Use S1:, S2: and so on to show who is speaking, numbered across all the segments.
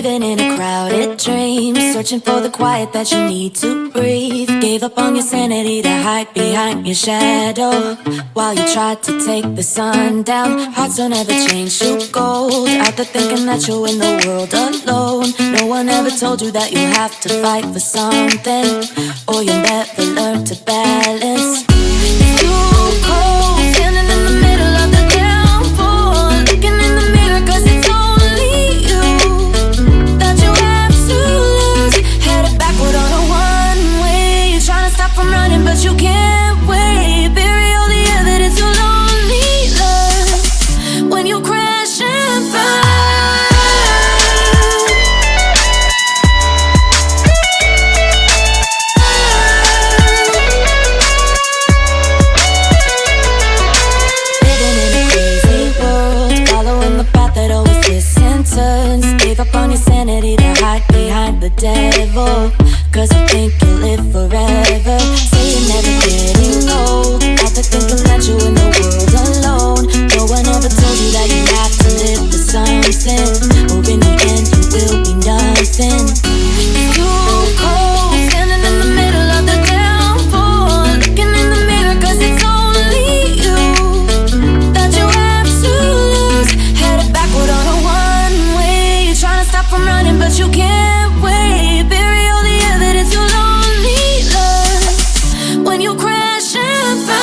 S1: Living in a crowded dream, searching for the quiet that you need to breathe. Gave up on your sanity to hide behind your shadow, while you tried to take the sun down. Hearts don't ever change to gold, out there thinking that you'll win the world alone. No one ever told you that you have to fight for something, or you'll never learn to balance. It's too cold, standing in the middle of the downpour, looking in the mirror 'cause it's only you that you have to lose. Headed backward on a one-way, you're trying to stop from running but you can't wait. Bury all the evidence you'll only learn when you crash and burn. Gave up on your sanity to hide behind the devil, 'cause you think you'll live forever. Say you're never getting old, out there thinking that you're in the world alone. No one ever told you that you have to live for something, or in the end you will be nothing. It's too cold, standing in the middle of the downpour, looking in the mirror 'cause it's only you that you have to lose. Headed backward on a one-way, trying to stop from running but you can't wait. Bury all the evidence you'll only learn when you crash and burn.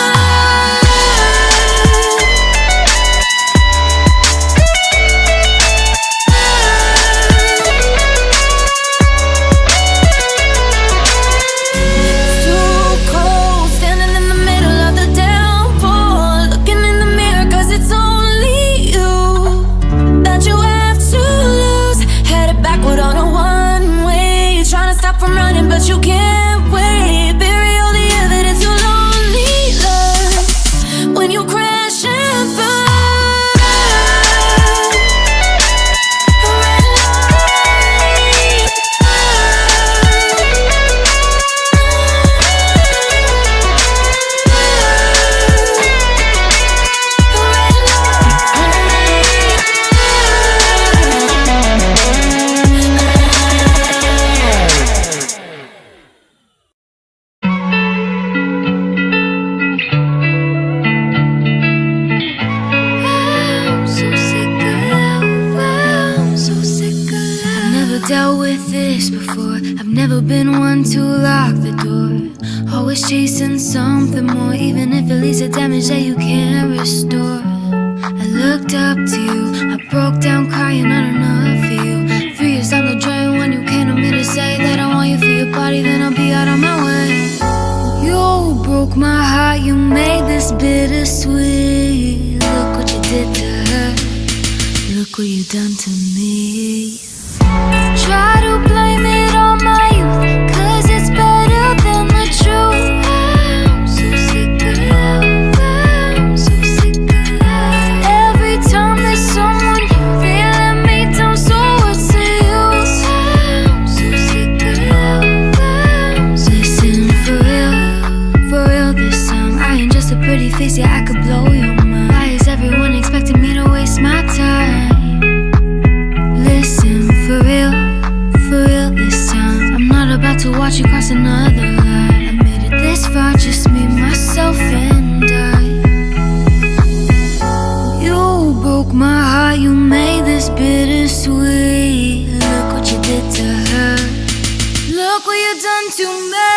S1: It's too cold, standing in the middle of the downpour, looking in the mirror 'cause it's only you that you have to lose. Headed backward on a one-way, you're trying to stop from running but you can't wait. Bury all the evidence you'll only learn when you crash and burn.
S2: Dealt with this before. I've never been one to lock the door, always chasing something more, even if it leads to damage that you can't restore. I looked up to you, I broke down crying, not enough for you. 3 years down the drain when you came to me to say that I want you for your body, then I'll be out on my way. You broke my heart, you made this bittersweet. Look what you did to her, look what you done to me. Try to blame it on my youth, 'cause it's better than the truth. I'm so sick of love, I'm so sick of love. Every time there's someone here, they let me down, so what's the use? I'm so sick of love, I'm so listen for real this time. I ain't just a pretty face, yeah, I could blow your mind. Why is everyone expecting me to waste my time? Listen for real this time. I'm not about to watch you cross another line. I made it this far, just me, myself, and I. You broke my heart, you made this bittersweet. Look what you did to her, look what you done to me.